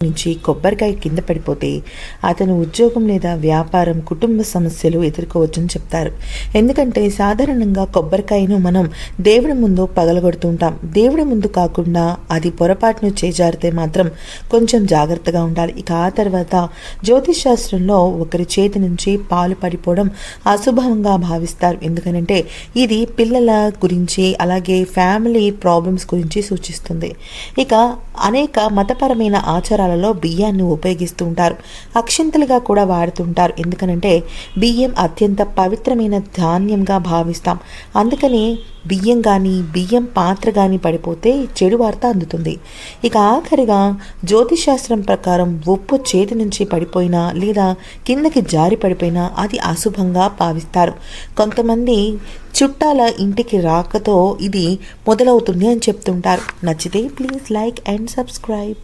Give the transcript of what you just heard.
నుంచి కొబ్బరికాయ కింద పడిపోతే అతను ఉద్యోగం లేదా వ్యాపారం, కుటుంబ సమస్యలు ఎదుర్కోవచ్చని చెప్తారు. ఎందుకంటే సాధారణంగా కొబ్బరికాయను మనం దేవుడి ముందు పగలగొడుతుంటాం. దేవుడి ముందు కాకుండా అది పొరపాటును చేజారితే మాత్రం కొంచెం జాగ్రత్తగా ఉండాలి. ఇక ఆ తర్వాత జ్యోతిష్ శాస్త్రంలో ఒకరి చేతి నుంచి పాలు పడిపోవడం అశుభంగా భావిస్తారు. ఎందుకనంటే ఇది పిల్లల గురించి, అలాగే ఫ్యామిలీ ప్రాబ్లమ్స్ గురించి సూచిస్తుంది. ఇక అనేక మతపరమైన ఆచారాలలో బియ్యాన్ని ఉపయోగిస్తూ ఉంటారు. అక్షింతలుగా కూడా వాడుతుంటారు. ఎందుకనంటే బియ్యం అత్యంత పవిత్రమైన ధాన్యంగా భావిస్తాం. అందుకని బియ్యం కానీ, బియ్యం పాత్ర కానీ పడిపోతే చెడు వార్త అందుతుంది. ఇక ఆఖరిగా జ్యోతిష్ శాస్త్రం ప్రకారం ఉప్పు చేతి నుంచి పడిపోయినా లేదా కిందకి జారి పడిపోయినా అది అశుభంగా భావిస్తారు. కొంతమంది చుట్టాల ఇంటికి రాకతో ఇది మొదలవుతుంది అని చెప్తుంటారు. నచ్చితే ప్లీజ్ లైక్ అండ్ సబ్స్క్రైబ్.